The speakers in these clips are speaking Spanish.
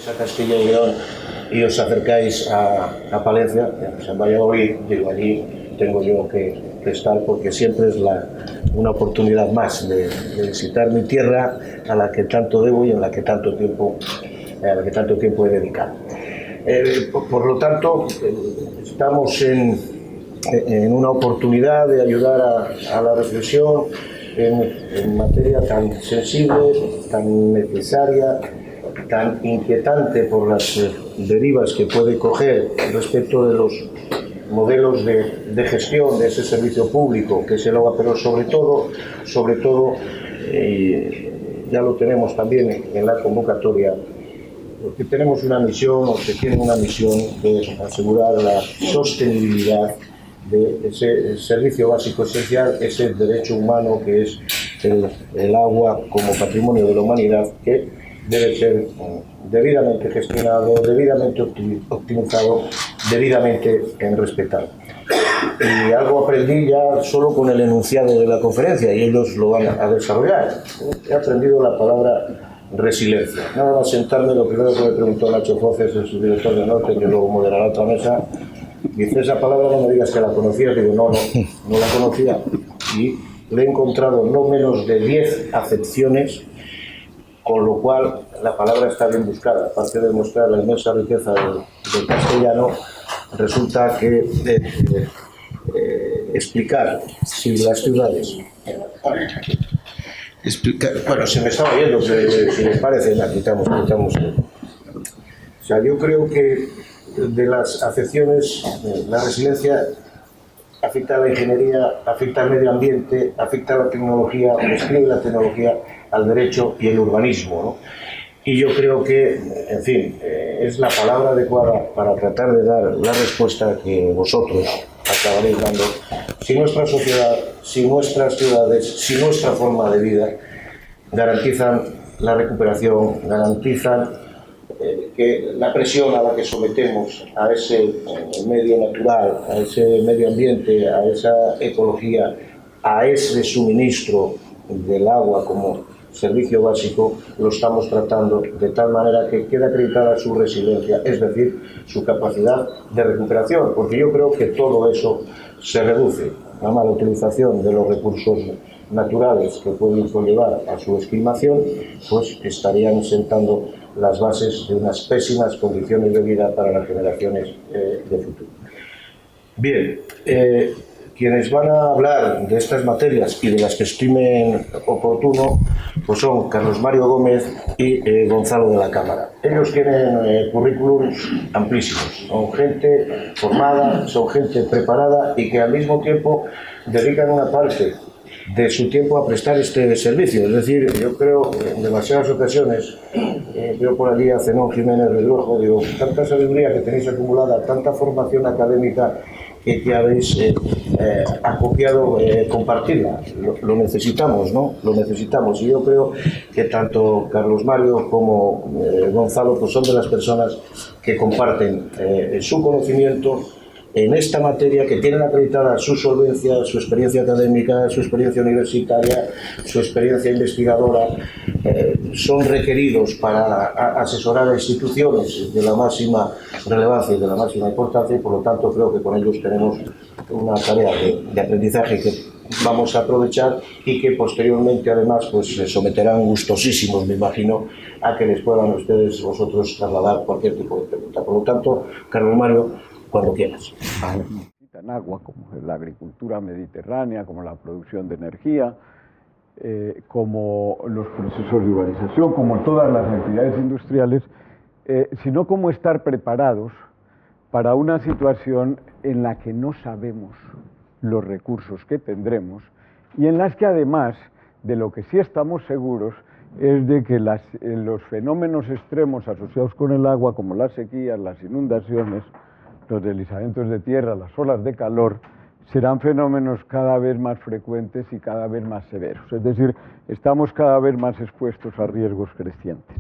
a Castilla y León y os acercáis a Palencia, pues en Valladolid, digo, allí tengo yo que estar porque siempre es una oportunidad más de visitar mi tierra a la que tanto debo y a la que tanto tiempo he dedicado. Por lo tanto, estamos en una oportunidad de ayudar a la reflexión en materia tan sensible, tan necesaria, tan inquietante por las derivas que puede coger respecto de los modelos de gestión de ese servicio público que es el agua, pero sobre todo, ya lo tenemos también en la convocatoria, porque tenemos una misión, o se tiene una misión de asegurar la sostenibilidad de ese servicio básico esencial, ese derecho humano que es el agua como patrimonio de la humanidad, que debe ser debidamente gestionado, debidamente optimizado, debidamente respetado. Y algo aprendí ya solo con el enunciado de la conferencia, y ellos lo van a desarrollar. He aprendido la palabra resiliencia. Nada más sentarme, lo primero que me preguntó Nacho Foces, el subdirector de Norte, que luego moderará otra mesa, dice: esa palabra no me digas que la conocías. Digo, no la conocía. Y le he encontrado no menos de 10 acepciones, con lo cual la palabra está bien buscada. Aparte de mostrar la inmensa riqueza del castellano, resulta que explicar si las ciudades... Bueno, se me estaba oyendo, si les parece, la quitamos. O sea, yo creo que de las acepciones, la resiliencia afecta a la ingeniería, afecta al medio ambiente, afecta a la tecnología, describe la tecnología, al derecho y el urbanismo, ¿no? Y yo creo que, en fin, es la palabra adecuada para tratar de dar la respuesta que vosotros acabaréis dando. Si nuestra sociedad, si nuestras ciudades, si nuestra forma de vida garantizan la recuperación, garantizan que la presión a la que sometemos a ese medio natural, a ese medio ambiente, a esa ecología, a ese suministro del agua como servicio básico, lo estamos tratando de tal manera que queda acreditada su resiliencia, es decir, su capacidad de recuperación, porque yo creo que todo eso se reduce. La mala utilización de los recursos naturales que pueden conllevar a su esquilmación, pues estarían sentando las bases de unas pésimas condiciones de vida para las generaciones de futuro. Bien, quienes van a hablar de estas materias y de las que estimen oportuno, pues son Carlos Mario Gómez y Gonzalo de la Cámara. Ellos tienen currículums amplísimos, son gente formada, son gente preparada y que al mismo tiempo dedican una parte de su tiempo a prestar este servicio. Es decir, yo creo en demasiadas ocasiones, veo por allí a Zenón Jiménez Redruejo, digo, tanta sabiduría que tenéis acumulada, tanta formación académica que habéis acopiado, compartirla. Lo necesitamos, ¿no? Lo necesitamos. Y yo creo que tanto Carlos Mario como Gonzalo pues son de las personas que comparten su conocimiento en esta materia, que tienen acreditada su solvencia, su experiencia académica, su experiencia universitaria, su experiencia investigadora, son requeridos para asesorar a instituciones de la máxima relevancia y de la máxima importancia, y por lo tanto creo que con ellos tenemos una tarea de aprendizaje que vamos a aprovechar y que posteriormente además pues se someterán gustosísimos, me imagino, a que les puedan vosotros trasladar cualquier tipo de pregunta. Por lo tanto, Carlos Mario, cuando quieras. Necesitan agua, como la agricultura mediterránea, como la producción de energía, como los procesos de urbanización, como todas las actividades industriales, sino como estar preparados para una situación en la que no sabemos los recursos que tendremos y en las que además de lo que sí estamos seguros es de que los fenómenos extremos asociados con el agua, como las sequías, las inundaciones, los deslizamientos de tierra, las olas de calor, serán fenómenos cada vez más frecuentes y cada vez más severos. Es decir, estamos cada vez más expuestos a riesgos crecientes.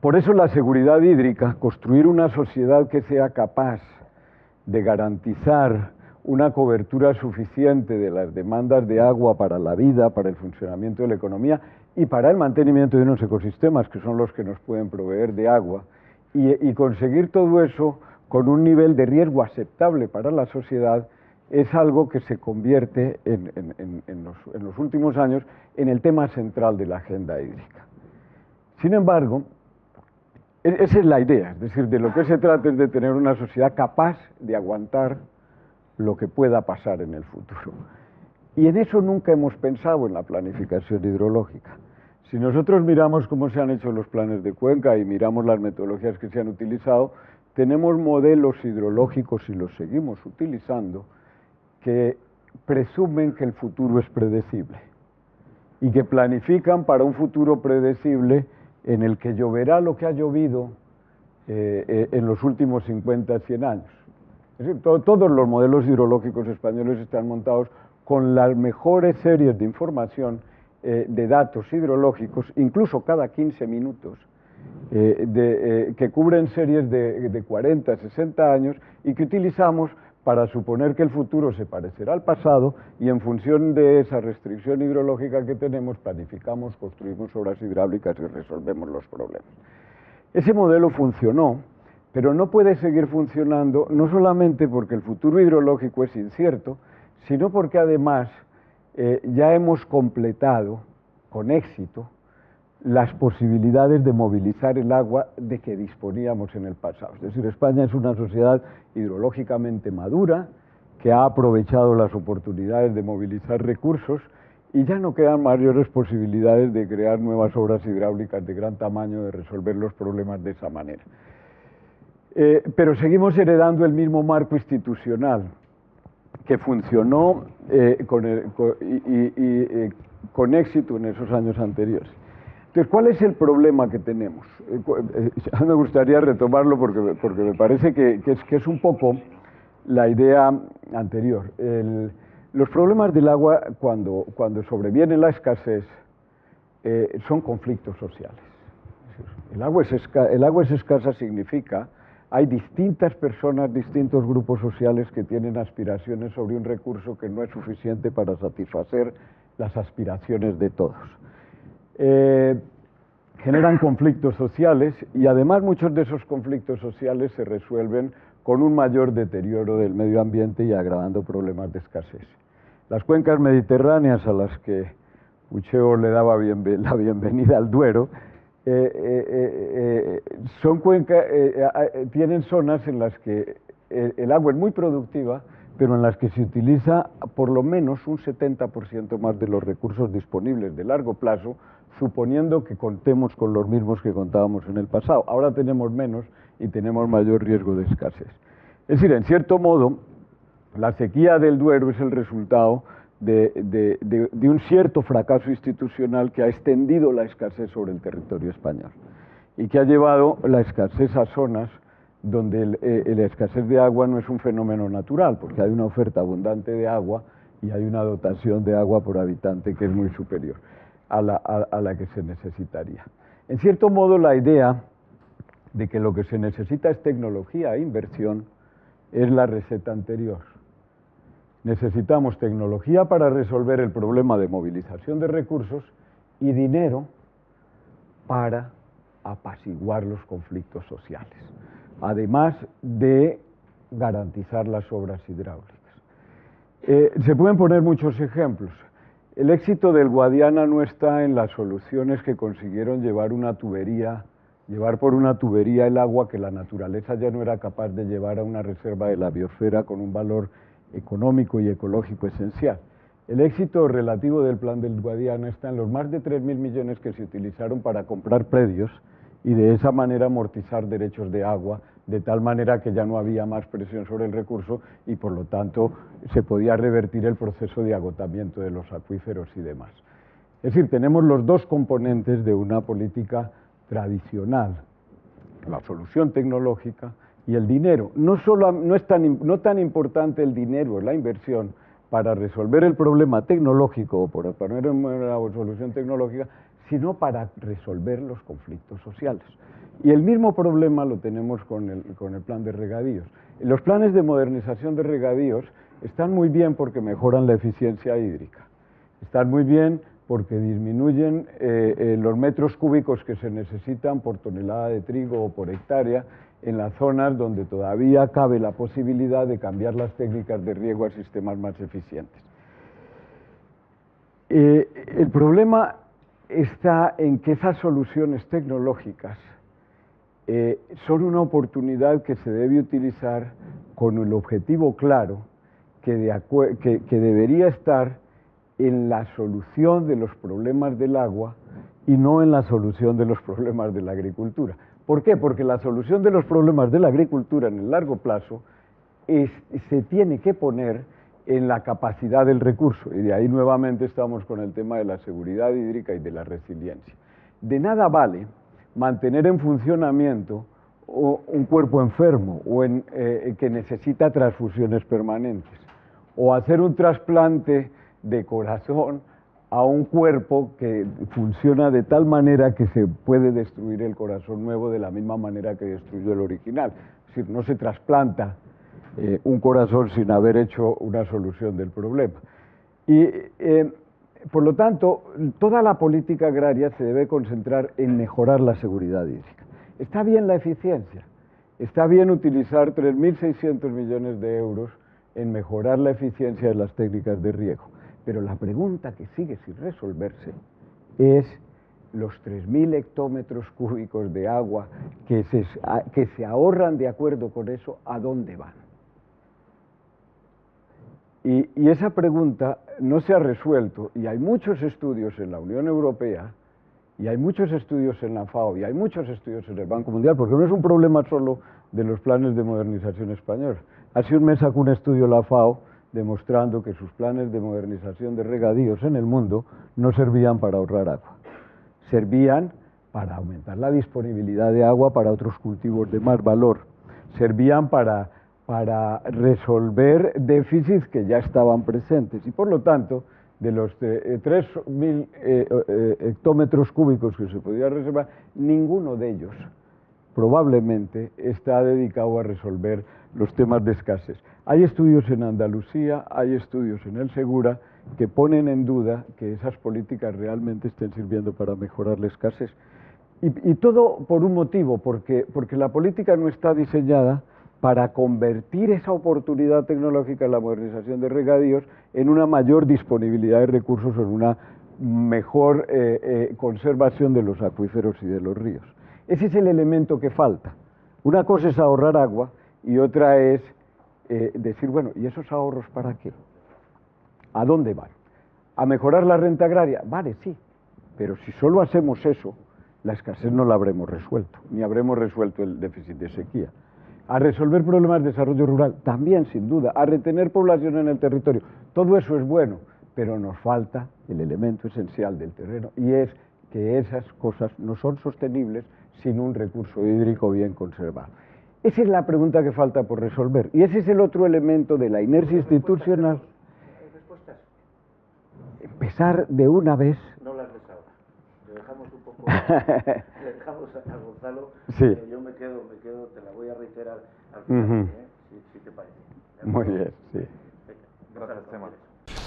Por eso la seguridad hídrica, construir una sociedad que sea capaz de garantizar una cobertura suficiente de las demandas de agua para la vida, para el funcionamiento de la economía y para el mantenimiento de unos ecosistemas que son los que nos pueden proveer de agua, y conseguir todo eso con un nivel de riesgo aceptable para la sociedad, es algo que se convierte en los últimos años en el tema central de la agenda hídrica. Sin embargo, esa es la idea, es decir, de lo que se trata es de tener una sociedad capaz de aguantar lo que pueda pasar en el futuro. Y en eso nunca hemos pensado en la planificación hidrológica. Si nosotros miramos cómo se han hecho los planes de cuenca y miramos las metodologías que se han utilizado, tenemos modelos hidrológicos y los seguimos utilizando que presumen que el futuro es predecible y que planifican para un futuro predecible en el que lloverá lo que ha llovido en los últimos 50, 100 años. Es decir, todos los modelos hidrológicos españoles están montados con las mejores series de información de datos hidrológicos, incluso cada 15 minutos, que cubren series de 40, 60 años y que utilizamos para suponer que el futuro se parecerá al pasado, y en función de esa restricción hidrológica que tenemos, planificamos, construimos obras hidráulicas y resolvemos los problemas. Ese modelo funcionó, pero no puede seguir funcionando, no solamente porque el futuro hidrológico es incierto, sino porque además ya hemos completado con éxito las posibilidades de movilizar el agua de que disponíamos en el pasado. Es decir, España es una sociedad hidrológicamente madura, que ha aprovechado las oportunidades de movilizar recursos, y ya no quedan mayores posibilidades de crear nuevas obras hidráulicas de gran tamaño, de resolver los problemas de esa manera. Pero seguimos heredando el mismo marco institucional que funcionó con éxito en esos años anteriores. Entonces, ¿cuál es el problema que tenemos? A mí me gustaría retomarlo porque me parece que es un poco la idea anterior. Los problemas del agua, cuando sobreviene la escasez, son conflictos sociales. El agua es escasa significa hay distintas personas, distintos grupos sociales que tienen aspiraciones sobre un recurso que no es suficiente para satisfacer las aspiraciones de todos. Generan conflictos sociales, y además muchos de esos conflictos sociales se resuelven con un mayor deterioro del medio ambiente y agravando problemas de escasez. Las cuencas mediterráneas, a las que Pucheo le daba la bienvenida al Duero, tienen zonas en las que el agua es muy productiva, pero en las que se utiliza por lo menos un 70% más de los recursos disponibles de largo plazo, suponiendo que contemos con los mismos que contábamos en el pasado. Ahora tenemos menos y tenemos mayor riesgo de escasez. Es decir, en cierto modo, la sequía del Duero es el resultado de un cierto fracaso institucional que ha extendido la escasez sobre el territorio español y que ha llevado la escasez a zonas donde la escasez de agua no es un fenómeno natural, porque hay una oferta abundante de agua y hay una dotación de agua por habitante que es muy superior a la que se necesitaría. En cierto modo, la idea de que lo que se necesita es tecnología e inversión es la receta anterior. Necesitamos tecnología para resolver el problema de movilización de recursos y dinero para apaciguar los conflictos sociales, además de garantizar las obras hidráulicas. Se pueden poner muchos ejemplos. El éxito del Guadiana no está en las soluciones que consiguieron llevar por una tubería el agua que la naturaleza ya no era capaz de llevar a una reserva de la biosfera con un valor económico y ecológico esencial. El éxito relativo del plan del Guadiana está en los más de 3.000 millones que se utilizaron para comprar predios y de esa manera amortizar derechos de agua, de tal manera que ya no había más presión sobre el recurso y por lo tanto se podía revertir el proceso de agotamiento de los acuíferos y demás. Es decir, tenemos los dos componentes de una política tradicional, la solución tecnológica y el dinero. No es tan importante el dinero, la inversión, para resolver el problema tecnológico o para poner en una solución tecnológica, sino para resolver los conflictos sociales. Y el mismo problema lo tenemos con el plan de regadíos. Los planes de modernización de regadíos Están muy bien porque mejoran la eficiencia hídrica. Están muy bien porque disminuyen los metros cúbicos que se necesitan por tonelada de trigo o por hectárea en las zonas donde todavía cabe la posibilidad de cambiar las técnicas de riego a sistemas más eficientes. El problema está en que esas soluciones tecnológicas son una oportunidad que se debe utilizar con el objetivo claro que debería estar en la solución de los problemas del agua y no en la solución de los problemas de la agricultura. ¿Por qué? Porque la solución de los problemas de la agricultura en el largo plazo se tiene que poner en la capacidad del recurso, y de ahí nuevamente estamos con el tema de la seguridad hídrica y de la resiliencia. De nada vale mantener en funcionamiento un cuerpo enfermo o que necesita transfusiones permanentes, o hacer un trasplante de corazón a un cuerpo que funciona de tal manera que se puede destruir el corazón nuevo de la misma manera que destruyó el original. Es decir, no se trasplanta un corazón sin haber hecho una solución del problema. Y por lo tanto, toda la política agraria se debe concentrar en mejorar la seguridad hídrica. Está bien la eficiencia, está bien utilizar 3.600 millones de euros en mejorar la eficiencia de las técnicas de riego, pero la pregunta que sigue sin resolverse es los 3.000 hectómetros cúbicos de agua que se ahorran de acuerdo con eso, ¿a dónde van? Y esa pregunta no se ha resuelto, y hay muchos estudios en la Unión Europea, y hay muchos estudios en la FAO, y hay muchos estudios en el Banco Mundial, porque no es un problema solo de los planes de modernización españoles. Hace un mes sacó un estudio la FAO demostrando que sus planes de modernización de regadíos en el mundo no servían para ahorrar agua, servían para aumentar la disponibilidad de agua para otros cultivos de más valor, servían para resolver déficits que ya estaban presentes, y por lo tanto, de los 3.000 hectómetros cúbicos que se podía reservar, ninguno de ellos probablemente está dedicado a resolver los temas de escasez. Hay estudios en Andalucía, hay estudios en el Segura que ponen en duda que esas políticas realmente estén sirviendo para mejorar la escasez. Y todo por un motivo, porque la política no está diseñada para convertir esa oportunidad tecnológica en la modernización de regadíos en una mayor disponibilidad de recursos o en una mejor conservación de los acuíferos y de los ríos. Ese es el elemento que falta. Una cosa es ahorrar agua y otra es decir, bueno, ¿y esos ahorros para qué? ¿A dónde van? ¿A mejorar la renta agraria? Vale, sí, pero si solo hacemos eso, la escasez no la habremos resuelto, ni habremos resuelto el déficit de sequía. A resolver problemas de desarrollo rural, también sin duda, a retener población en el territorio, todo eso es bueno, pero nos falta el elemento esencial del terreno, y es que esas cosas no son sostenibles sin un recurso hídrico bien conservado. Esa es la pregunta que falta por resolver, y ese es el otro elemento de la inercia institucional. ¿Respuestas? Empezar de una vez. No las des ahora. Le dejamos un poco. Le dejamos a Gonzalo. Sí. Yo me quedo, te la voy a reiterar al final, si te parece. Muy bien, sí. Gracias, Tema.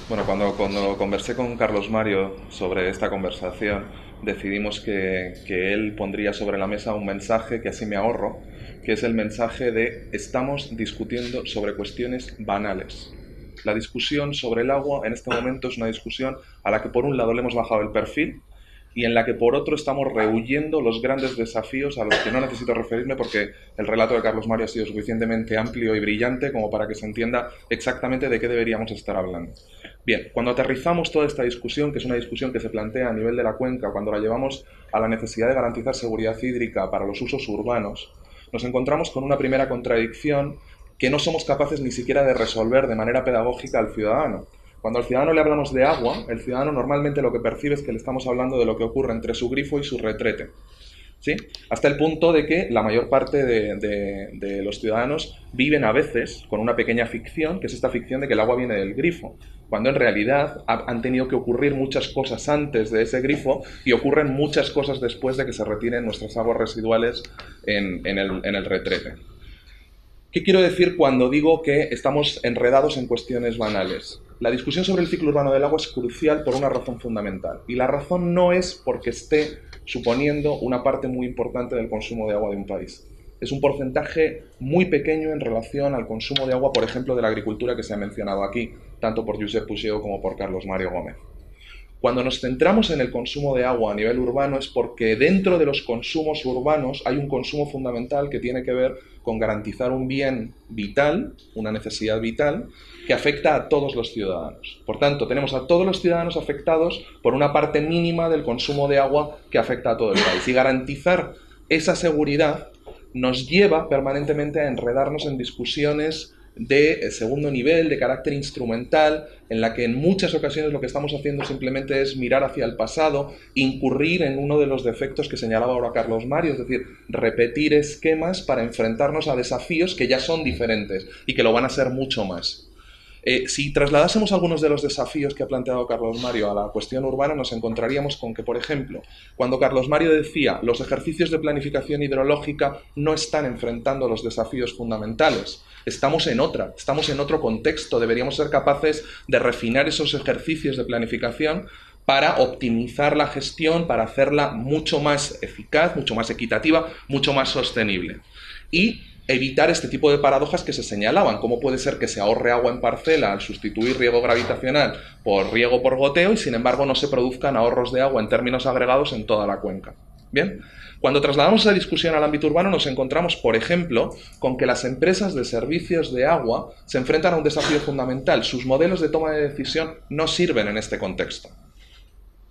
Bueno, cuando conversé con Carlos Mario sobre esta conversación, decidimos que él pondría sobre la mesa un mensaje que así me ahorro, que es el mensaje de estamos discutiendo sobre cuestiones banales. La discusión sobre el agua en este momento es una discusión a la que por un lado le hemos bajado el perfil y en la que por otro estamos rehuyendo los grandes desafíos a los que no necesito referirme porque el relato de Carlos Mario ha sido suficientemente amplio y brillante como para que se entienda exactamente de qué deberíamos estar hablando. Bien, cuando aterrizamos toda esta discusión, que es una discusión que se plantea a nivel de la cuenca, cuando la llevamos a la necesidad de garantizar seguridad hídrica para los usos urbanos, nos encontramos con una primera contradicción que no somos capaces ni siquiera de resolver de manera pedagógica al ciudadano. Cuando al ciudadano le hablamos de agua, el ciudadano normalmente lo que percibe es que le estamos hablando de lo que ocurre entre su grifo y su retrete, ¿sí? Hasta el punto de que la mayor parte de los ciudadanos viven a veces con una pequeña ficción, que es esta ficción de que el agua viene del grifo, cuando en realidad han tenido que ocurrir muchas cosas antes de ese grifo y ocurren muchas cosas después de que se retiren nuestras aguas residuales en el retrete. ¿Qué quiero decir cuando digo que estamos enredados en cuestiones banales? La discusión sobre el ciclo urbano del agua es crucial por una razón fundamental. Y la razón no es porque esté suponiendo una parte muy importante del consumo de agua de un país. Es un porcentaje muy pequeño en relación al consumo de agua, por ejemplo, de la agricultura que se ha mencionado aquí, tanto por Josep Puigdemont como por Carlos Mario Gómez. Cuando nos centramos en el consumo de agua a nivel urbano es porque dentro de los consumos urbanos hay un consumo fundamental que tiene que ver con garantizar un bien vital, una necesidad vital, que afecta a todos los ciudadanos. Por tanto, tenemos a todos los ciudadanos afectados por una parte mínima del consumo de agua que afecta a todo el país. Y garantizar esa seguridad nos lleva permanentemente a enredarnos en discusiones de segundo nivel, de carácter instrumental, en la que en muchas ocasiones lo que estamos haciendo simplemente es mirar hacia el pasado, incurrir en uno de los defectos que señalaba ahora Carlos Mario, es decir, repetir esquemas para enfrentarnos a desafíos que ya son diferentes y que lo van a ser mucho más. Si trasladásemos algunos de los desafíos que ha planteado Carlos Mario a la cuestión urbana, nos encontraríamos con que, por ejemplo, cuando Carlos Mario decía los ejercicios de planificación hidrológica no están enfrentando los desafíos fundamentales, estamos en otro contexto, deberíamos ser capaces de refinar esos ejercicios de planificación para optimizar la gestión, para hacerla mucho más eficaz, mucho más equitativa, mucho más sostenible. Y evitar este tipo de paradojas que se señalaban. ¿Cómo puede ser que se ahorre agua en parcela al sustituir riego gravitacional por riego por goteo y sin embargo no se produzcan ahorros de agua en términos agregados en toda la cuenca? Bien, cuando trasladamos esa discusión al ámbito urbano nos encontramos, por ejemplo, con que las empresas de servicios de agua se enfrentan a un desafío fundamental. Sus modelos de toma de decisión no sirven en este contexto.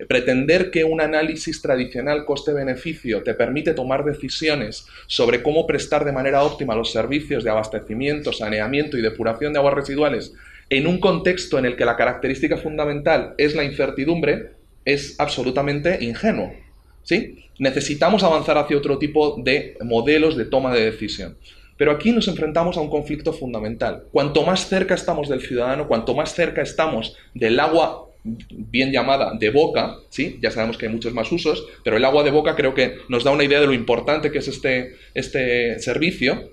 Pretender que un análisis tradicional coste-beneficio te permite tomar decisiones sobre cómo prestar de manera óptima los servicios de abastecimiento, saneamiento y depuración de aguas residuales en un contexto en el que la característica fundamental es la incertidumbre es absolutamente ingenuo, ¿sí? Necesitamos avanzar hacia otro tipo de modelos de toma de decisión. Pero aquí nos enfrentamos a un conflicto fundamental. Cuanto más cerca estamos del ciudadano, cuanto más cerca estamos del agua bien llamada de boca, ¿sí? Ya sabemos que hay muchos más usos, pero el agua de boca creo que nos da una idea de lo importante que es este servicio.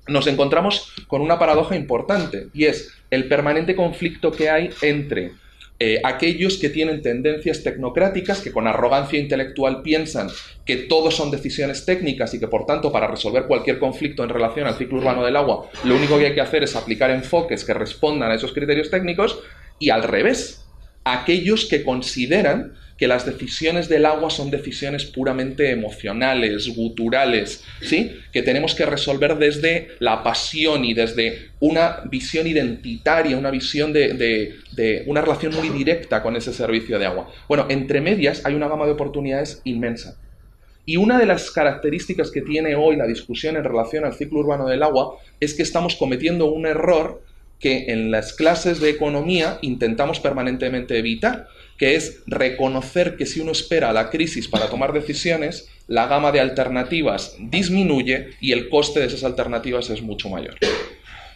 Nos encontramos con una paradoja importante y es el permanente conflicto que hay entre aquellos que tienen tendencias tecnocráticas, que con arrogancia intelectual piensan que todo son decisiones técnicas y que por tanto para resolver cualquier conflicto en relación al ciclo urbano del agua lo único que hay que hacer es aplicar enfoques que respondan a esos criterios técnicos, y al revés, aquellos que consideran que las decisiones del agua son decisiones puramente emocionales, guturales, ¿sí? Que tenemos que resolver desde la pasión y desde una visión identitaria, una visión de una relación muy directa con ese servicio de agua. Bueno, entre medias hay una gama de oportunidades inmensa. Y una de las características que tiene hoy la discusión en relación al ciclo urbano del agua es que estamos cometiendo un error que en las clases de economía intentamos permanentemente evitar, que es reconocer que si uno espera a la crisis para tomar decisiones, la gama de alternativas disminuye y el coste de esas alternativas es mucho mayor.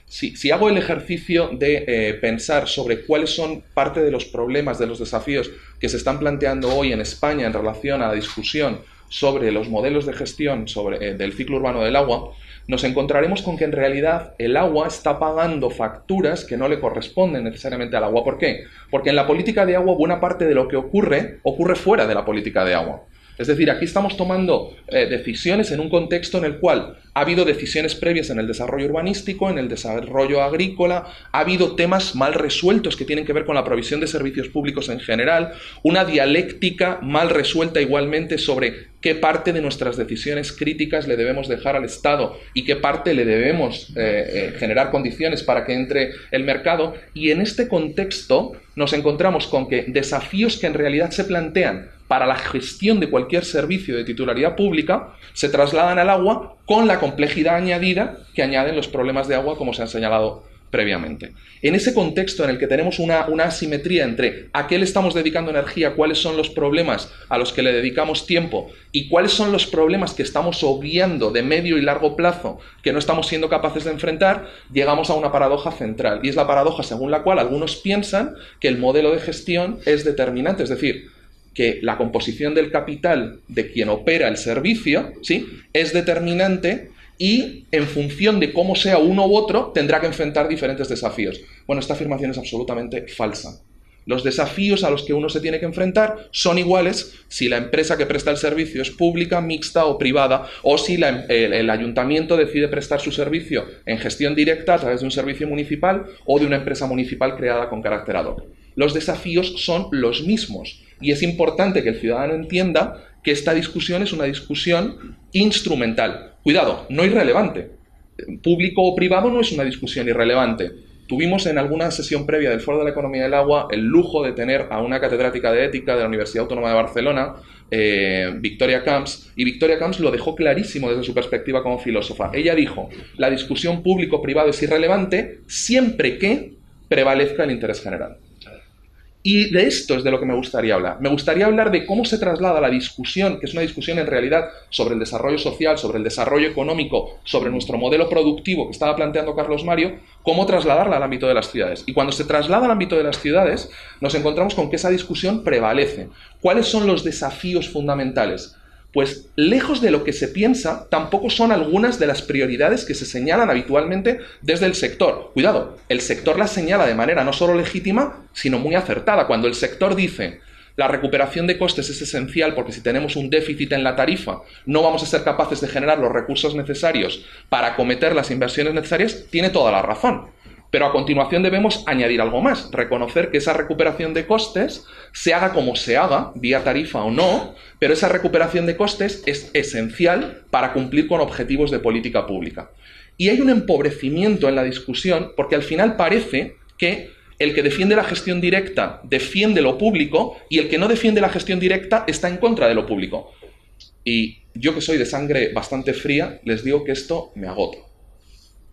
Si hago el ejercicio de pensar sobre cuáles son parte de los problemas, de los desafíos que se están planteando hoy en España en relación a la discusión sobre los modelos de gestión del ciclo urbano del agua, nos encontraremos con que en realidad el agua está pagando facturas que no le corresponden necesariamente al agua. ¿Por qué? Porque en la política de agua buena parte de lo que ocurre fuera de la política de agua. Es decir, aquí estamos tomando decisiones en un contexto en el cual ha habido decisiones previas en el desarrollo urbanístico, en el desarrollo agrícola, ha habido temas mal resueltos que tienen que ver con la provisión de servicios públicos en general, una dialéctica mal resuelta igualmente sobre qué parte de nuestras decisiones críticas le debemos dejar al Estado y qué parte le debemos generar condiciones para que entre el mercado. Y en este contexto nos encontramos con que desafíos que en realidad se plantean para la gestión de cualquier servicio de titularidad pública se trasladan al agua con la complejidad añadida que añaden los problemas de agua, como se han señalado previamente. En ese contexto en el que tenemos una asimetría entre a qué le estamos dedicando energía, cuáles son los problemas a los que le dedicamos tiempo y cuáles son los problemas que estamos obviando de medio y largo plazo que no estamos siendo capaces de enfrentar, llegamos a una paradoja central. Y es la paradoja según la cual algunos piensan que el modelo de gestión es determinante, es decir, que la composición del capital de quien opera el servicio, ¿sí?, es determinante y en función de cómo sea uno u otro tendrá que enfrentar diferentes desafíos. Bueno, esta afirmación es absolutamente falsa. Los desafíos a los que uno se tiene que enfrentar son iguales si la empresa que presta el servicio es pública, mixta o privada, o si el ayuntamiento decide prestar su servicio en gestión directa a través de un servicio municipal o de una empresa municipal creada con carácter ad hoc. Los desafíos son los mismos y es importante que el ciudadano entienda que esta discusión es una discusión instrumental. Cuidado, no irrelevante. Público o privado no es una discusión irrelevante. Tuvimos en alguna sesión previa del Foro de la Economía del Agua el lujo de tener a una catedrática de ética de la Universidad Autónoma de Barcelona, Victoria Camps, y Victoria Camps lo dejó clarísimo desde su perspectiva como filósofa. Ella dijo, la discusión público-privado es irrelevante siempre que prevalezca el interés general. Y de esto es de lo que me gustaría hablar. Me gustaría hablar de cómo se traslada la discusión, que es una discusión en realidad sobre el desarrollo social, sobre el desarrollo económico, sobre nuestro modelo productivo que estaba planteando Carlos Mario, cómo trasladarla al ámbito de las ciudades. Y cuando se traslada al ámbito de las ciudades, nos encontramos con que esa discusión prevalece. ¿Cuáles son los desafíos fundamentales? Pues lejos de lo que se piensa, tampoco son algunas de las prioridades que se señalan habitualmente desde el sector. Cuidado, el sector las señala de manera no solo legítima, sino muy acertada. Cuando el sector dice la recuperación de costes es esencial porque si tenemos un déficit en la tarifa no vamos a ser capaces de generar los recursos necesarios para acometer las inversiones necesarias, tiene toda la razón. Pero a continuación debemos añadir algo más, reconocer que esa recuperación de costes se haga como se haga, vía tarifa o no, pero esa recuperación de costes es esencial para cumplir con objetivos de política pública. Y hay un empobrecimiento en la discusión porque al final parece que el que defiende la gestión directa defiende lo público y el que no defiende la gestión directa está en contra de lo público. Y yo que soy de sangre bastante fría, les digo que esto me agota.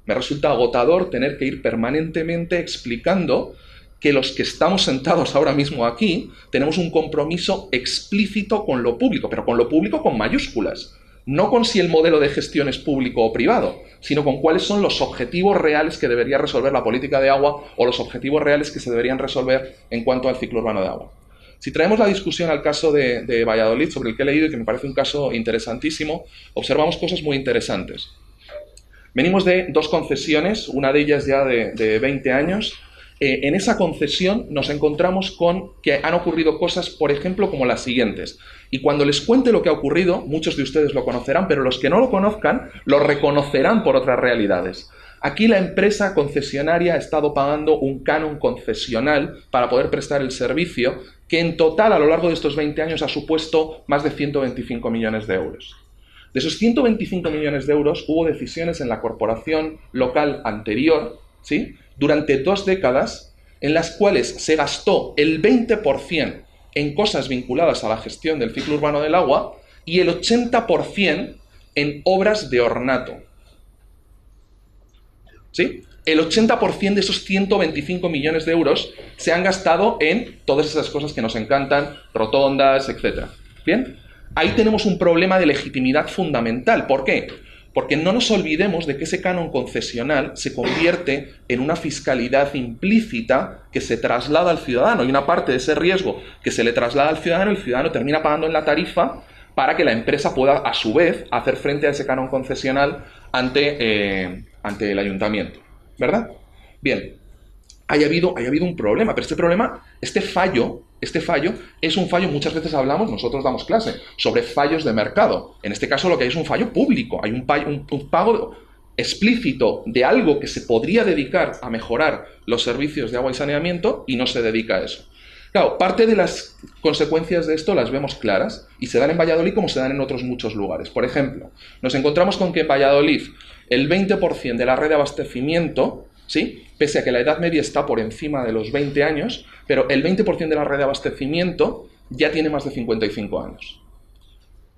Me resulta agotador tener que ir permanentemente explicando que los que estamos sentados ahora mismo aquí tenemos un compromiso explícito con lo público, pero con lo público con mayúsculas. No con si el modelo de gestión es público o privado, sino con cuáles son los objetivos reales que debería resolver la política de agua o los objetivos reales que se deberían resolver en cuanto al ciclo urbano de agua. Si traemos la discusión al caso de Valladolid, sobre el que he leído y que me parece un caso interesantísimo, observamos cosas muy interesantes. Venimos de dos concesiones, una de ellas ya de 20 años. En esa concesión nos encontramos con que han ocurrido cosas, por ejemplo, como las siguientes. Y cuando les cuente lo que ha ocurrido, muchos de ustedes lo conocerán, pero los que no lo conozcan, lo reconocerán por otras realidades. Aquí la empresa concesionaria ha estado pagando un canon concesional para poder prestar el servicio, que en total a lo largo de estos 20 años ha supuesto más de 125 millones de euros. De esos 125 millones de euros hubo decisiones en la corporación local anterior, ¿sí?, durante 2 décadas, en las cuales se gastó el 20% en cosas vinculadas a la gestión del ciclo urbano del agua y el 80% en obras de ornato. ¿Sí? El 80% de esos 125 millones de euros se han gastado en todas esas cosas que nos encantan, rotondas, etc. ¿Bien? Ahí tenemos un problema de legitimidad fundamental. ¿Por qué? Porque no nos olvidemos de que ese canon concesional se convierte en una fiscalidad implícita que se traslada al ciudadano. Y una parte de ese riesgo que se le traslada al ciudadano, el ciudadano termina pagando en la tarifa para que la empresa pueda, a su vez, hacer frente a ese canon concesional ante el ayuntamiento. ¿Verdad? Bien, haya habido un problema, pero este fallo es un fallo, muchas veces hablamos, nosotros damos clase, sobre fallos de mercado. En este caso lo que hay es un fallo público, hay un pago explícito de algo que se podría dedicar a mejorar los servicios de agua y saneamiento y no se dedica a eso. Claro, parte de las consecuencias de esto las vemos claras y se dan en Valladolid como se dan en otros muchos lugares. Por ejemplo, nos encontramos con que en Valladolid el 20% de la red de abastecimiento, ¿sí?, pese a que la edad media está por encima de los 20 años, pero el 20% de la red de abastecimiento ya tiene más de 55 años.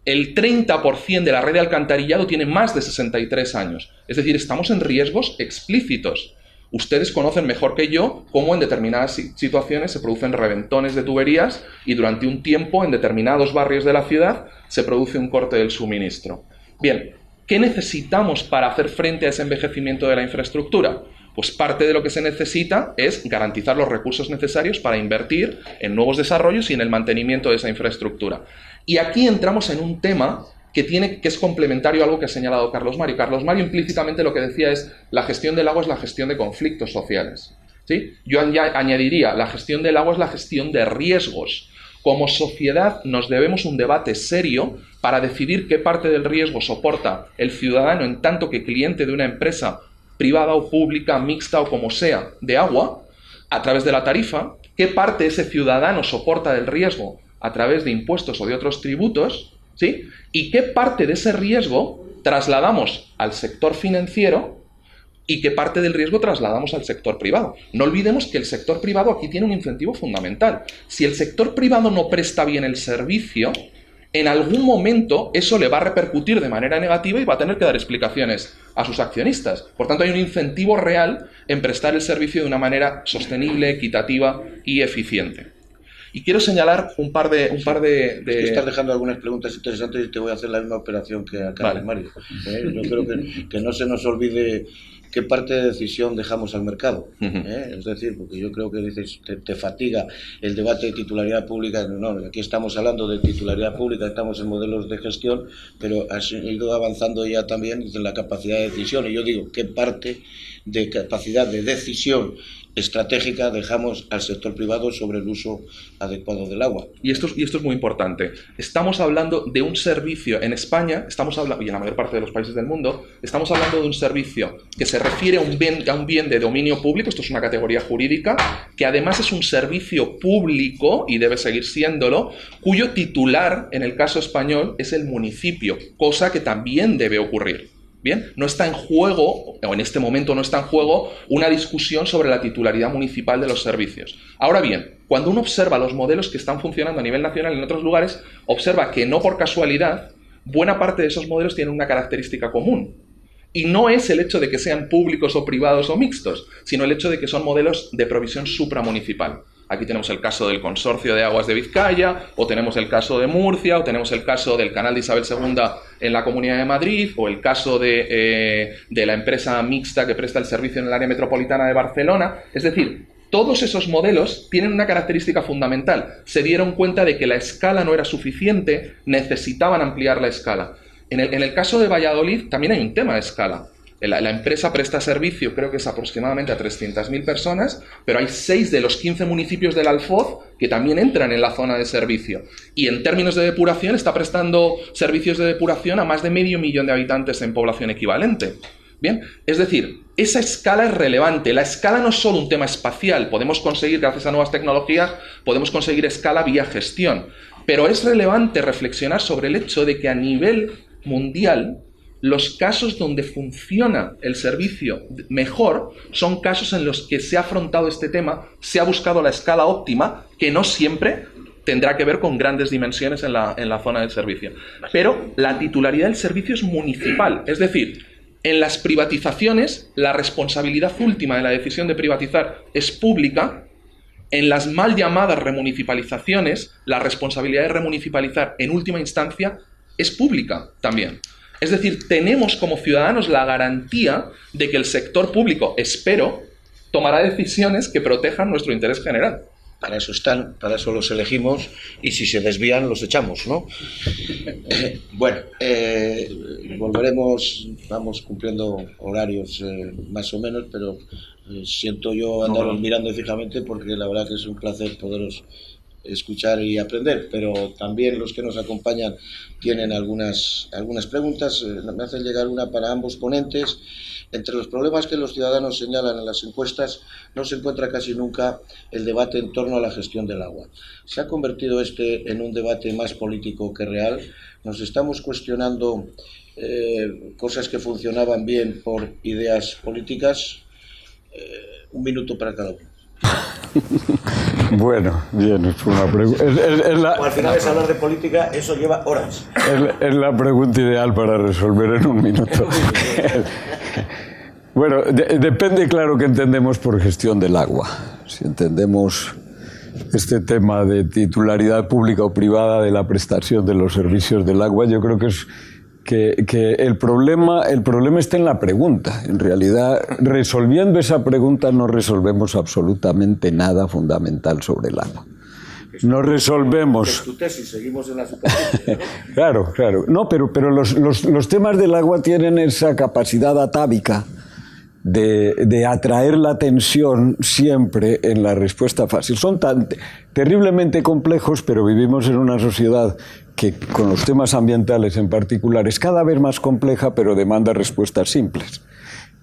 El 30% de la red de alcantarillado tiene más de 63 años. Es decir, estamos en riesgos explícitos. Ustedes conocen mejor que yo cómo en determinadas situaciones se producen reventones de tuberías y durante un tiempo en determinados barrios de la ciudad se produce un corte del suministro. Bien, ¿qué necesitamos para hacer frente a ese envejecimiento de la infraestructura? Pues parte de lo que se necesita es garantizar los recursos necesarios para invertir en nuevos desarrollos y en el mantenimiento de esa infraestructura. Y aquí entramos en un tema que es complementario a algo que ha señalado Carlos Mario. Carlos Mario implícitamente lo que decía es la gestión del agua es la gestión de conflictos sociales, ¿sí? Yo añadiría, la gestión del agua es la gestión de riesgos. Como sociedad nos debemos un debate serio para decidir qué parte del riesgo soporta el ciudadano en tanto que cliente de una empresa privada o pública, mixta o como sea, de agua, a través de la tarifa, qué parte ese ciudadano soporta del riesgo a través de impuestos o de otros tributos, ¿sí? Y qué parte de ese riesgo trasladamos al sector financiero y qué parte del riesgo trasladamos al sector privado. No olvidemos que el sector privado aquí tiene un incentivo fundamental. Si el sector privado no presta bien el servicio, en algún momento eso le va a repercutir de manera negativa y va a tener que dar explicaciones a sus accionistas. Por tanto, hay un incentivo real en prestar el servicio de una manera sostenible, equitativa y eficiente. Y quiero señalar un par de... Estás dejando algunas preguntas interesantes y te voy a hacer la misma operación que a Carlos Mario. Yo creo que no se nos olvide qué parte de decisión dejamos al mercado. Es decir, porque yo creo que dices, te fatiga el debate de titularidad pública. No, aquí estamos hablando de titularidad pública, estamos en modelos de gestión, pero has ido avanzando ya también en la capacidad de decisión. Y yo digo, ¿qué parte de capacidad de decisión estratégica dejamos al sector privado sobre el uso adecuado del agua? Y esto es muy importante. Estamos hablando de un servicio en España, y en la mayor parte de los países del mundo, estamos hablando de un servicio que se refiere a un bien de dominio público, esto es una categoría jurídica, que además es un servicio público, y debe seguir siéndolo, cuyo titular, en el caso español, es el municipio, cosa que también debe ocurrir. Bien, no está en juego, o en este momento no está en juego, una discusión sobre la titularidad municipal de los servicios. Ahora bien, cuando uno observa los modelos que están funcionando a nivel nacional en otros lugares, observa que no por casualidad, buena parte de esos modelos tienen una característica común. Y no es el hecho de que sean públicos o privados o mixtos, sino el hecho de que son modelos de provisión supramunicipal. Aquí tenemos el caso del Consorcio de Aguas de Vizcaya, o tenemos el caso de Murcia, o tenemos el caso del Canal de Isabel II en la Comunidad de Madrid, o el caso de la empresa mixta que presta el servicio en el área metropolitana de Barcelona. Es decir, todos esos modelos tienen una característica fundamental. Se dieron cuenta de que la escala no era suficiente, necesitaban ampliar la escala. En el caso de Valladolid también hay un tema de escala. La empresa presta servicio, creo que es aproximadamente a 300.000 personas, pero hay 6 de los 15 municipios del Alfoz que también entran en la zona de servicio. Y en términos de depuración, está prestando servicios de depuración a más de 500.000 de habitantes en población equivalente. Bien, es decir, esa escala es relevante. La escala no es solo un tema espacial. Podemos conseguir, gracias a nuevas tecnologías, podemos conseguir escala vía gestión. Pero es relevante reflexionar sobre el hecho de que a nivel mundial, los casos donde funciona el servicio mejor son casos en los que se ha afrontado este tema, se ha buscado la escala óptima, que no siempre tendrá que ver con grandes dimensiones en la zona del servicio. Pero la titularidad del servicio es municipal, es decir, en las privatizaciones la responsabilidad última de la decisión de privatizar es pública. En las mal llamadas remunicipalizaciones, la responsabilidad de remunicipalizar en última instancia es pública también. Es decir, tenemos como ciudadanos la garantía de que el sector público, espero, tomará decisiones que protejan nuestro interés general. Para eso están, para eso los elegimos, y si se desvían los echamos, ¿no? Volveremos, vamos cumpliendo horarios más o menos, pero siento yo andaros mirando fijamente porque la verdad que es un placer poderos escuchar y aprender, pero también los que nos acompañan tienen algunas preguntas. Me hacen llegar una para ambos ponentes. Entre los problemas que los ciudadanos señalan en las encuestas no se encuentra casi nunca el debate en torno a la gestión del agua. Se ha convertido en un debate más político que real. Nos estamos cuestionando cosas que funcionaban bien por ideas políticas. Un minuto para cada uno. Bueno, bien, es una pregunta. Al final es hablar de política, eso lleva horas. Es la pregunta ideal para resolver en un minuto. Bueno, depende, claro, que entendemos por gestión del agua. Si entendemos este tema de titularidad pública o privada de la prestación de los servicios del agua, yo creo que el problema está en la pregunta. En realidad, resolviendo esa pregunta no resolvemos absolutamente nada fundamental sobre el agua. no resolvemos. Es tu tesis, seguimos en la superficie, ¿no? Claro, claro. No, pero los temas del agua tienen esa capacidad atávica de atraer la atención siempre en la respuesta fácil. Son tan terriblemente complejos, pero vivimos en una sociedad que, con los temas ambientales en particular, es cada vez más compleja, pero demanda respuestas simples.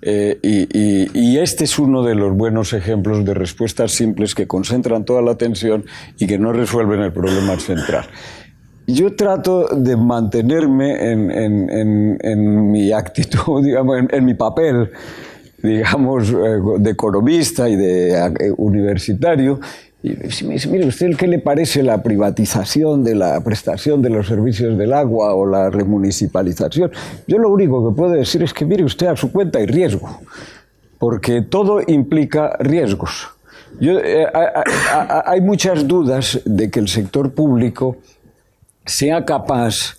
Y este es uno de los buenos ejemplos de respuestas simples que concentran toda la atención y que no resuelven el problema central. Yo trato de mantenerme en mi actitud, digamos, en mi papel, digamos, de economista y de universitario. Y me dice, mire, ¿usted qué le parece la privatización de la prestación de los servicios del agua o la remunicipalización? Yo lo único que puedo decir es que, mire usted, a su cuenta hay riesgo, porque todo implica riesgos. Hay muchas dudas de que el sector público sea capaz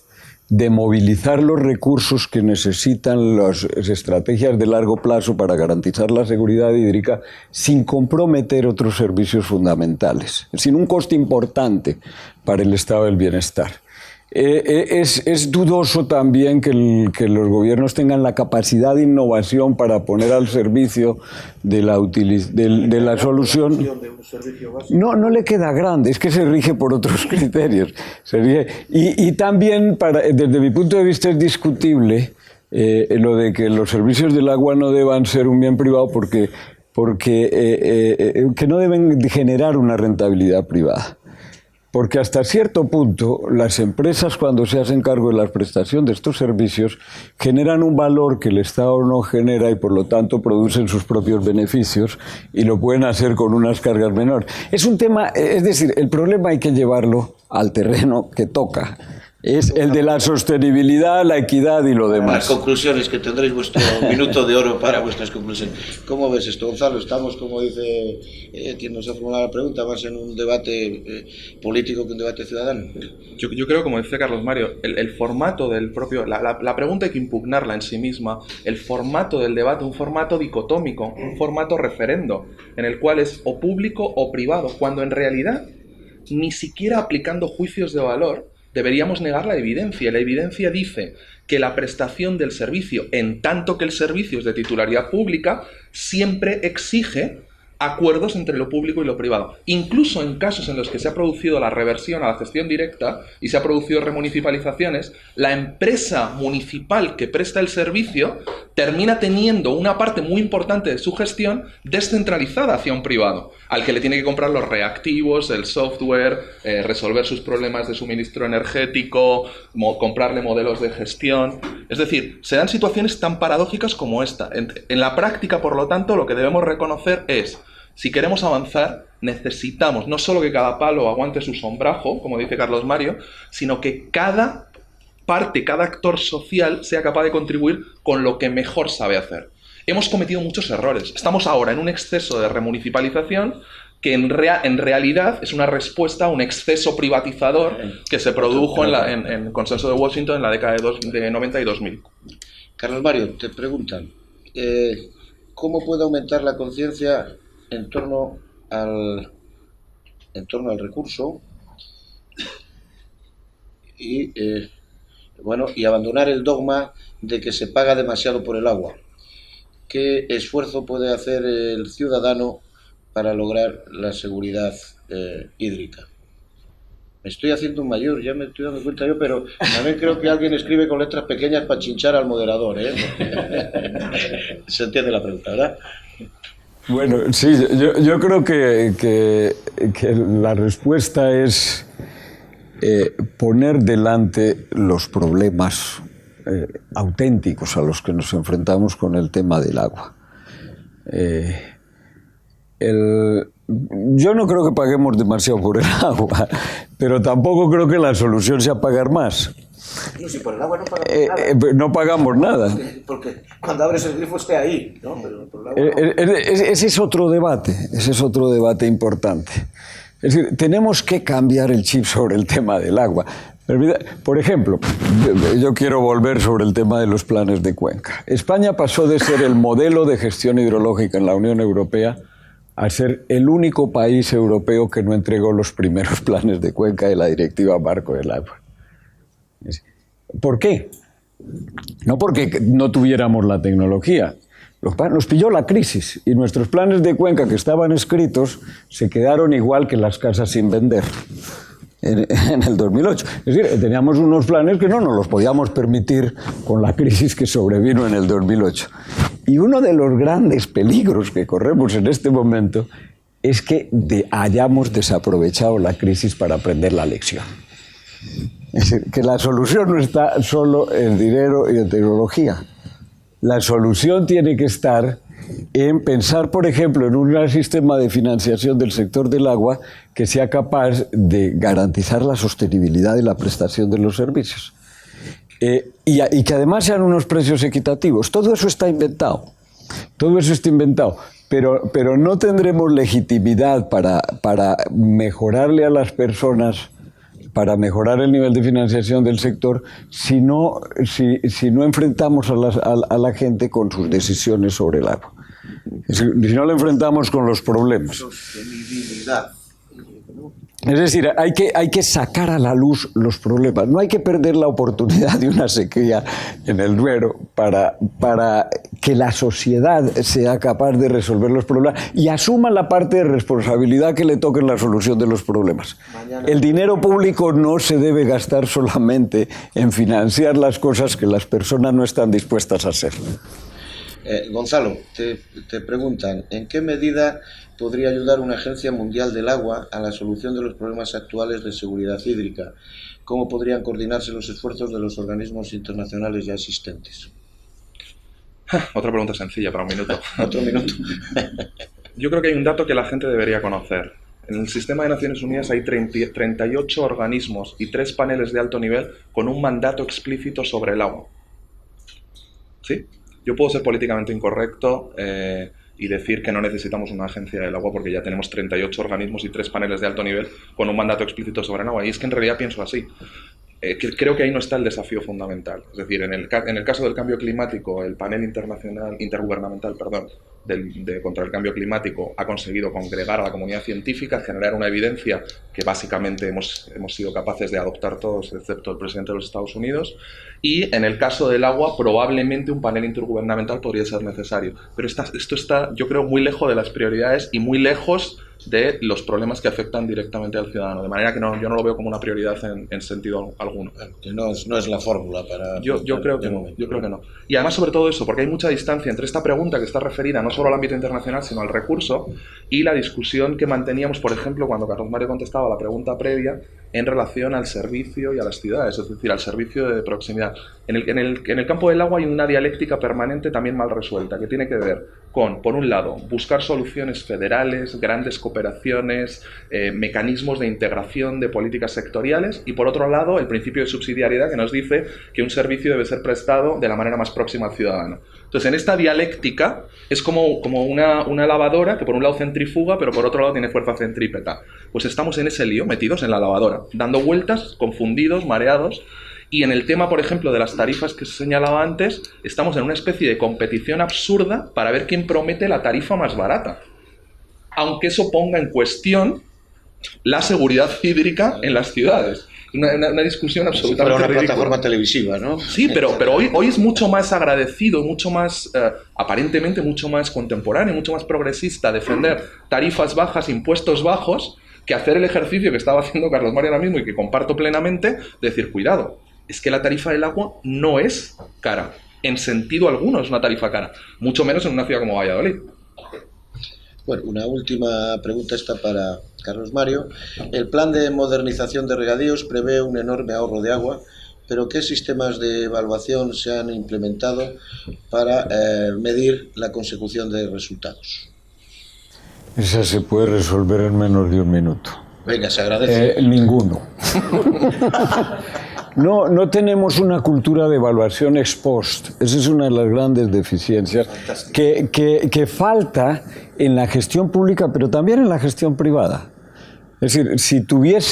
de movilizar los recursos que necesitan las estrategias de largo plazo para garantizar la seguridad hídrica sin comprometer otros servicios fundamentales, sin un coste importante para el estado del bienestar. Es dudoso también que los gobiernos tengan la capacidad de innovación para poner al servicio de la solución. No le queda grande, es que se rige por otros criterios. Y también, desde mi punto de vista, es discutible lo de que los servicios del agua no deban ser un bien privado porque que no deben generar una rentabilidad privada. Porque hasta cierto punto las empresas, cuando se hacen cargo de la prestación de estos servicios, generan un valor que el Estado no genera y por lo tanto producen sus propios beneficios y lo pueden hacer con unas cargas menores. Es un tema, es decir, el problema hay que llevarlo al terreno que toca. Es el de la sostenibilidad, la equidad y lo demás. Las conclusiones, que tendréis vuestro minuto de oro para vuestras conclusiones. ¿Cómo ves esto, Gonzalo? Estamos, como dice quien nos ha formulado la pregunta, más en un debate político que un debate ciudadano. Yo creo, como dice Carlos Mario, el formato del propio... La pregunta hay que impugnarla en sí misma. El formato del debate, un formato dicotómico, un formato referendo, en el cual es o público o privado, cuando en realidad, ni siquiera aplicando juicios de valor, deberíamos negar la evidencia. La evidencia dice que la prestación del servicio, en tanto que el servicio es de titularidad pública, siempre exige acuerdos entre lo público y lo privado. Incluso en casos en los que se ha producido la reversión a la gestión directa y se ha producido remunicipalizaciones, la empresa municipal que presta el servicio termina teniendo una parte muy importante de su gestión descentralizada hacia un privado, al que le tiene que comprar los reactivos, el software, resolver sus problemas de suministro energético, comprarle modelos de gestión. Es decir, se dan situaciones tan paradójicas como esta. En la práctica, por lo tanto, lo que debemos reconocer es: si queremos avanzar, necesitamos no solo que cada palo aguante su sombrajo, como dice Carlos Mario, sino que cada parte, cada actor social sea capaz de contribuir con lo que mejor sabe hacer. Hemos cometido muchos errores. Estamos ahora en un exceso de remunicipalización que en realidad es una respuesta a un exceso privatizador que se produjo en el consenso de Washington en la década de 90 y 2000. Carlos Mario, te preguntan, ¿cómo puede aumentar la conciencia en torno al recurso y abandonar el dogma de que se paga demasiado por el agua? ¿Qué esfuerzo puede hacer el ciudadano para lograr la seguridad hídrica? Me estoy haciendo un mayor, ya me estoy dando cuenta yo, pero también creo que alguien escribe con letras pequeñas para chinchar al moderador, ¿eh? Se entiende la pregunta, ¿verdad? Bueno, sí, yo creo que la respuesta es poner delante los problemas auténticos a los que nos enfrentamos con el tema del agua. Yo no creo que paguemos demasiado por el agua, pero tampoco creo que la solución sea pagar más. No, si por el agua no pagamos nada. No pagamos nada. Porque cuando abres el grifo esté ahí, ¿no? Pero por el agua no. Ese es otro debate importante. Es decir, tenemos que cambiar el chip sobre el tema del agua. Por ejemplo, yo quiero volver sobre el tema de los planes de cuenca. España pasó de ser el modelo de gestión hidrológica en la Unión Europea a ser el único país europeo que no entregó los primeros planes de cuenca de la Directiva Marco del Agua. ¿Por qué? No porque no tuviéramos la tecnología. Nos pilló la crisis y nuestros planes de cuenca que estaban escritos se quedaron igual que las casas sin vender en el 2008. Es decir, teníamos unos planes que no nos los podíamos permitir con la crisis que sobrevino en el 2008. Y uno de los grandes peligros que corremos en este momento es que hayamos desaprovechado la crisis para aprender la lección. Es decir, que la solución no está solo en dinero y en tecnología. La solución tiene que estar en pensar, por ejemplo, en un gran sistema de financiación del sector del agua que sea capaz de garantizar la sostenibilidad de la prestación de los servicios. Y que además sean unos precios equitativos. Todo eso está inventado. Todo eso está inventado. Pero no tendremos legitimidad para mejorarle a las personas, para mejorar el nivel de financiación del sector, si no enfrentamos a la gente con sus decisiones sobre el agua. Si no le enfrentamos con los problemas. Sostenibilidad. Es decir, hay que sacar a la luz los problemas. No hay que perder la oportunidad de una sequía en el Duero para que la sociedad sea capaz de resolver los problemas y asuma la parte de responsabilidad que le toque en la solución de los problemas. El dinero público no se debe gastar solamente en financiar las cosas que las personas no están dispuestas a hacer. Gonzalo, te preguntan, ¿en qué medida podría ayudar una Agencia Mundial del Agua a la solución de los problemas actuales de seguridad hídrica? ¿Cómo podrían coordinarse los esfuerzos de los organismos internacionales ya existentes? Otra pregunta sencilla para un minuto. Otro minuto. Yo creo que hay un dato que la gente debería conocer. En el sistema de Naciones Unidas hay 38 organismos y 3 paneles de alto nivel con un mandato explícito sobre el agua. ¿Sí? Yo puedo ser políticamente incorrecto y decir que no necesitamos una agencia del agua porque ya tenemos 38 organismos y 3 paneles de alto nivel con un mandato explícito sobre el agua. Y es que en realidad pienso así. Creo que ahí no está el desafío fundamental. Es decir, en el caso del cambio climático, el panel intergubernamental contra el cambio climático ha conseguido congregar a la comunidad científica, generar una evidencia que básicamente hemos sido capaces de adoptar todos, excepto el presidente de los Estados Unidos. Y en el caso del agua, probablemente un panel intergubernamental podría ser necesario. Pero esto está, yo creo, muy lejos de las prioridades y muy lejos de los problemas que afectan directamente al ciudadano. De manera que yo no lo veo como una prioridad en sentido alguno. Que no es la fórmula para... Yo creo que no. Yo creo que no. Y además, sobre todo eso, porque hay mucha distancia entre esta pregunta que está referida no solo al ámbito internacional, sino al recurso, y la discusión que manteníamos, por ejemplo, cuando Carlos Mario contestaba la pregunta previa en relación al servicio y a las ciudades, es decir, al servicio de proximidad. En el campo del agua hay una dialéctica permanente también mal resuelta, que tiene que ver con, por un lado, buscar soluciones federales, grandes cooperaciones, mecanismos de integración de políticas sectoriales, y por otro lado, el principio de subsidiariedad que nos dice que un servicio debe ser prestado de la manera más próxima al ciudadano. Entonces, en esta dialéctica es como una lavadora que por un lado centrifuga, pero por otro lado tiene fuerza centrípeta. Pues estamos en ese lío, metidos en la lavadora, dando vueltas, confundidos, mareados. Y en el tema, por ejemplo, de las tarifas que se señalaba antes, estamos en una especie de competición absurda para ver quién promete la tarifa más barata. Aunque eso ponga en cuestión la seguridad hídrica en las ciudades. Una discusión absolutamente ridícula. Para una plataforma televisiva, ¿no? Sí, pero hoy es mucho más agradecido, mucho más, aparentemente mucho más contemporáneo, mucho más progresista defender tarifas bajas, impuestos bajos, que hacer el ejercicio que estaba haciendo Carlos Mario ahora mismo y que comparto plenamente, de decir, cuidado, es que la tarifa del agua no es cara. En sentido alguno es una tarifa cara. Mucho menos en una ciudad como Valladolid. Bueno, una última pregunta está para Carlos Mario. El plan de modernización de regadíos prevé un enorme ahorro de agua, pero ¿qué sistemas de evaluación se han implementado para medir la consecución de resultados? Esa se puede resolver en menos de un minuto. Venga, se agradece. Ninguno. No tenemos una cultura de evaluación ex post. Esa es una de las grandes deficiencias que falta en la gestión pública, pero también en la gestión privada. Es decir,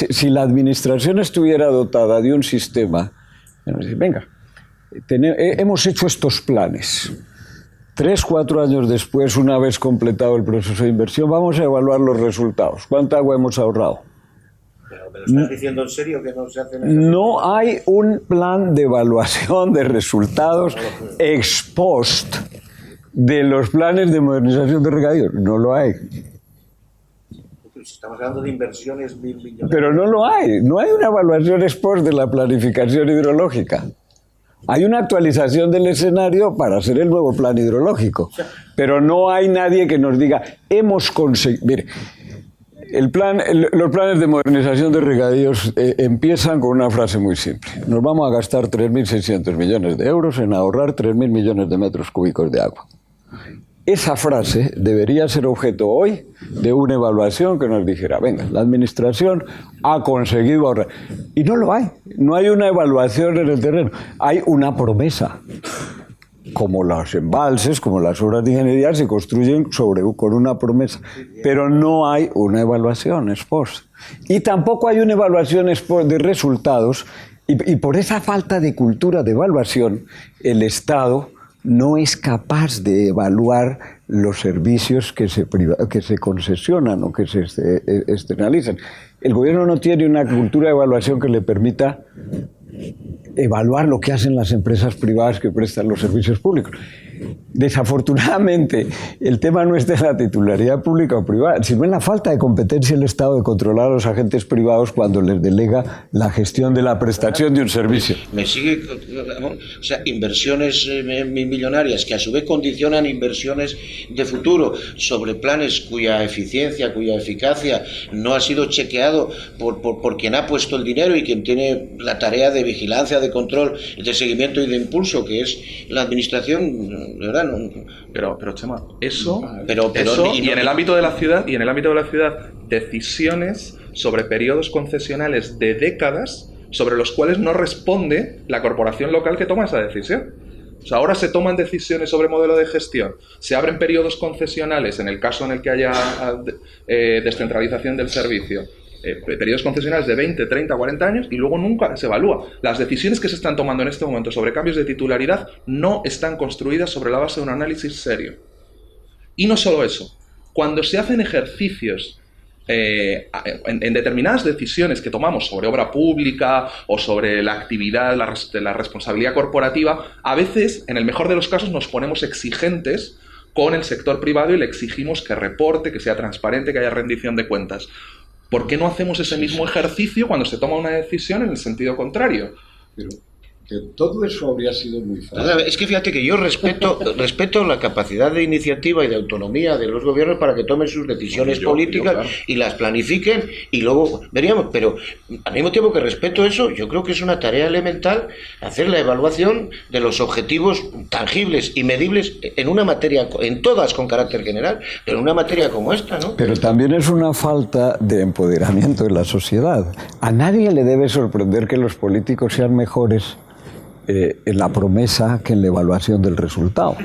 si la administración estuviera dotada de un sistema, venga, hemos hecho estos planes. 3, 4 años después, una vez completado el proceso de inversión, vamos a evaluar los resultados. ¿Cuánta agua hemos ahorrado? ¿Pero me lo estás diciendo en serio que no se hacen esas No hay un plan de evaluación de resultados ex post de los planes de modernización de regadíos. No lo hay. Estamos hablando de inversiones 1.000 millones. Pero no lo hay. No hay una evaluación ex post de la planificación hidrológica. Hay una actualización del escenario para hacer el nuevo plan hidrológico. Pero no hay nadie que nos diga, hemos conseguido... Mire, los planes de modernización de regadíos empiezan con una frase muy simple. Nos vamos a gastar 3.600 millones de euros en ahorrar 3.000 millones de metros cúbicos de agua. Esa frase debería ser objeto hoy de una evaluación que nos dijera, venga, la administración ha conseguido ahorrar. Y no lo hay. No hay una evaluación en el terreno. Hay una promesa. Como los embalses, como las obras de ingeniería, se construyen con una promesa. Pero no hay una evaluación ex post. Y tampoco hay una evaluación ex post de resultados. Y por esa falta de cultura de evaluación, el Estado no es capaz de evaluar los servicios que se concesionan o que se externalizan. El gobierno no tiene una cultura de evaluación que le permita evaluar lo que hacen las empresas privadas que prestan los servicios públicos. Desafortunadamente, el tema no está en la titularidad pública o privada, sino en la falta de competencia del Estado de controlar a los agentes privados cuando les delega la gestión de la prestación de un servicio. Me sigue, o sea, inversiones millonarias que a su vez condicionan inversiones de futuro sobre planes cuya eficiencia, cuya eficacia no ha sido chequeado por quien ha puesto el dinero y quien tiene la tarea de vigilancia, de control, de seguimiento y de impulso, que es la administración. De verdad, no. Pero Chema, eso Pero y en el ámbito de la ciudad, decisiones sobre periodos concesionales de décadas sobre los cuales no responde la corporación local que toma esa decisión. O sea, ahora se toman decisiones sobre modelo de gestión, se abren periodos concesionales en el caso en el que haya descentralización del servicio. Periodos concesionales de 20, 30, 40 años y luego nunca se evalúa. Las decisiones que se están tomando en este momento sobre cambios de titularidad no están construidas sobre la base de un análisis serio. Y no solo eso, cuando se hacen ejercicios en determinadas decisiones que tomamos sobre obra pública o sobre la actividad, la responsabilidad corporativa, a veces, en el mejor de los casos, nos ponemos exigentes con el sector privado y le exigimos que reporte, que sea transparente, que haya rendición de cuentas. ¿Por qué no hacemos ese mismo ejercicio cuando se toma una decisión en el sentido contrario? Pero que todo eso habría sido muy fácil. Es que fíjate que yo respeto la capacidad de iniciativa y de autonomía de los gobiernos para que tomen sus decisiones políticas claro, y las planifiquen y luego veríamos. Pero al mismo tiempo que respeto eso, yo creo que es una tarea elemental hacer la evaluación de los objetivos tangibles y medibles en una materia, en todas con carácter general, pero en una materia como esta, ¿no? Pero también es una falta de empoderamiento de la sociedad. A nadie le debe sorprender que los políticos sean mejores en la promesa que en la evaluación del resultado.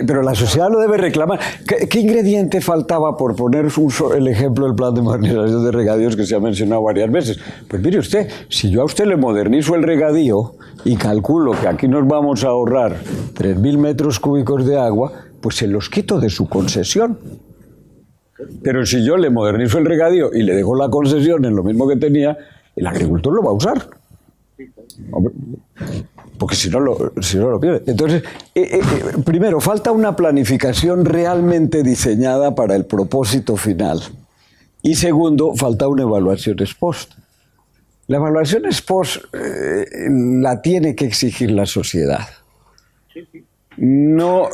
Pero la sociedad lo debe reclamar. ¿Qué ingrediente faltaba, por poner el ejemplo del plan de modernización de regadíos que se ha mencionado varias veces? Pues mire usted, si yo a usted le modernizo el regadío y calculo que aquí nos vamos a ahorrar 3.000 metros cúbicos de agua, pues se los quito de su concesión. Pero si yo le modernizo el regadío y le dejo la concesión en lo mismo que tenía, el agricultor lo va a usar. Porque si no lo pierde. Entonces, primero, falta una planificación realmente diseñada para el propósito final. Y segundo, falta una evaluación ex post. La evaluación ex post la tiene que exigir la sociedad. No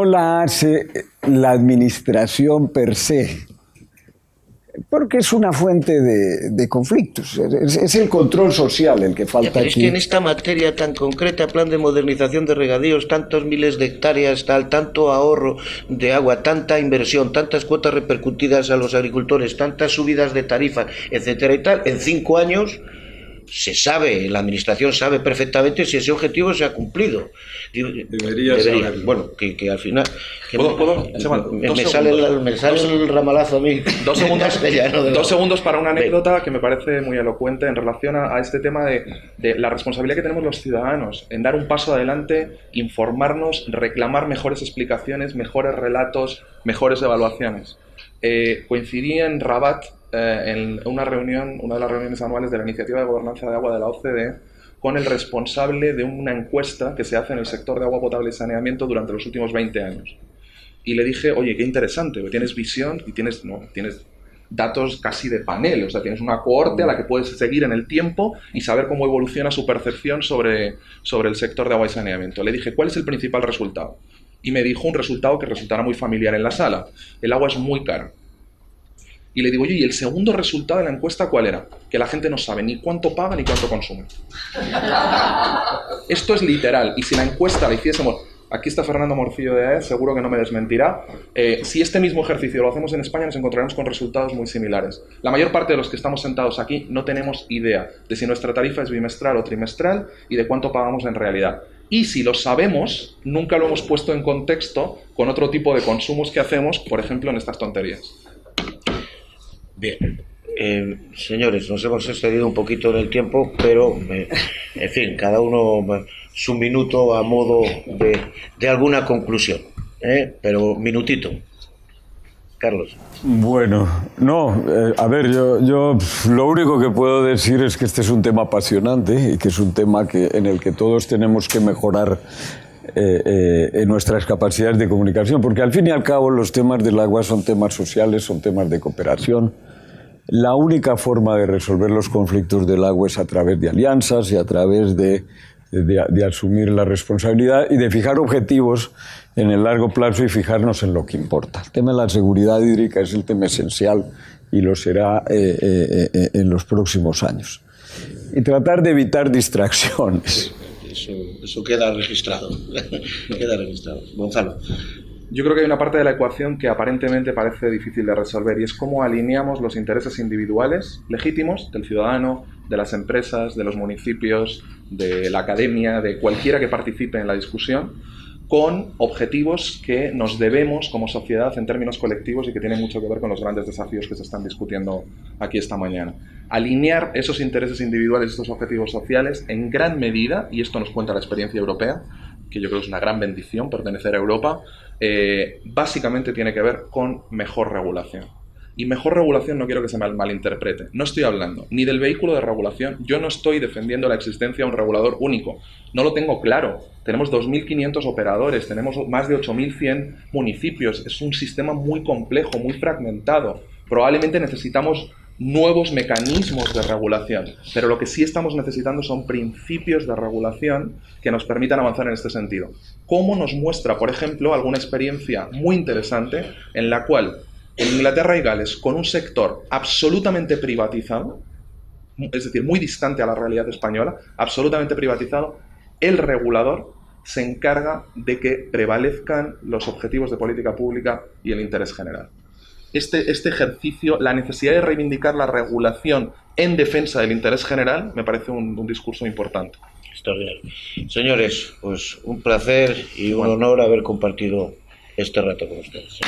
la hace la administración per se. Porque es una fuente de conflictos. Es el control social el que falta pero aquí. Es que en esta materia tan concreta, plan de modernización de regadíos, tantos miles de hectáreas, tanto ahorro de agua, tanta inversión, tantas cuotas repercutidas a los agricultores, tantas subidas de tarifas, etcétera y tal, en 5 años... se sabe, la administración sabe perfectamente si ese objetivo se ha cumplido. Debería. Bueno, que al final... Me sale el ramalazo a mí. 2 segundos, 2 segundos para una anécdota que me parece muy elocuente en relación a este tema de la responsabilidad que tenemos los ciudadanos en dar un paso adelante, informarnos, reclamar mejores explicaciones, mejores relatos, mejores evaluaciones. Coincidí en Rabat en una de las reuniones anuales de la Iniciativa de Gobernanza de Agua de la OCDE, con el responsable de una encuesta que se hace en el sector de agua potable y saneamiento durante los últimos 20 años. Y le dije, oye, qué interesante, tienes visión y tienes datos casi de panel, o sea, tienes una cohorte a la que puedes seguir en el tiempo y saber cómo evoluciona su percepción sobre el sector de agua y saneamiento. Le dije, ¿cuál es el principal resultado? Y me dijo un resultado que resultará muy familiar en la sala. El agua es muy cara. Y le digo, oye, ¿y el segundo resultado de la encuesta cuál era? Que la gente no sabe ni cuánto paga ni cuánto consume. Esto es literal. Y si la encuesta la hiciésemos... Aquí está Fernando Morcillo de AES, seguro que no me desmentirá. Si este mismo ejercicio lo hacemos en España, nos encontraremos con resultados muy similares. La mayor parte de los que estamos sentados aquí no tenemos idea de si nuestra tarifa es bimestral o trimestral y de cuánto pagamos en realidad. Y si lo sabemos, nunca lo hemos puesto en contexto con otro tipo de consumos que hacemos, por ejemplo, en estas tonterías. Bien. Señores, nos hemos excedido un poquito en el tiempo, pero, en fin, cada uno su minuto a modo de alguna conclusión. Pero minutito. Carlos. Bueno, no, a ver, yo lo único que puedo decir es que este es un tema apasionante y que es un tema en el que todos tenemos que mejorar en nuestras capacidades de comunicación, porque al fin y al cabo los temas del agua son temas sociales, son temas de cooperación. La única forma de resolver los conflictos del agua es a través de alianzas y a través de asumir la responsabilidad y de fijar objetivos en el largo plazo y fijarnos en lo que importa. El tema de la seguridad hídrica es el tema esencial y lo será en los próximos años. Y tratar de evitar distracciones. Eso queda registrado. Queda registrado. Gonzalo. Yo creo que hay una parte de la ecuación que aparentemente parece difícil de resolver y es cómo alineamos los intereses individuales legítimos del ciudadano, de las empresas, de los municipios, de la academia, de cualquiera que participe en la discusión, con objetivos que nos debemos como sociedad en términos colectivos y que tienen mucho que ver con los grandes desafíos que se están discutiendo aquí esta mañana. Alinear esos intereses individuales, estos objetivos sociales, en gran medida, y esto nos cuenta la experiencia europea, que yo creo que es una gran bendición pertenecer a Europa, básicamente tiene que ver con mejor regulación. Y mejor regulación no quiero que se me malinterprete. No estoy hablando ni del vehículo de regulación. Yo no estoy defendiendo la existencia de un regulador único. No lo tengo claro. Tenemos 2.500 operadores, tenemos más de 8.100 municipios. Es un sistema muy complejo, muy fragmentado. Probablemente necesitamos nuevos mecanismos de regulación, pero lo que sí estamos necesitando son principios de regulación que nos permitan avanzar en este sentido. ¿Cómo nos muestra, por ejemplo, alguna experiencia muy interesante en la cual en Inglaterra y Gales, con un sector absolutamente privatizado, es decir, muy distante a la realidad española, absolutamente privatizado, el regulador se encarga de que prevalezcan los objetivos de política pública y el interés general? Este ejercicio, la necesidad de reivindicar la regulación en defensa del interés general, me parece un discurso importante. Extraordinario. Señores, pues un placer y un honor haber compartido este rato con ustedes.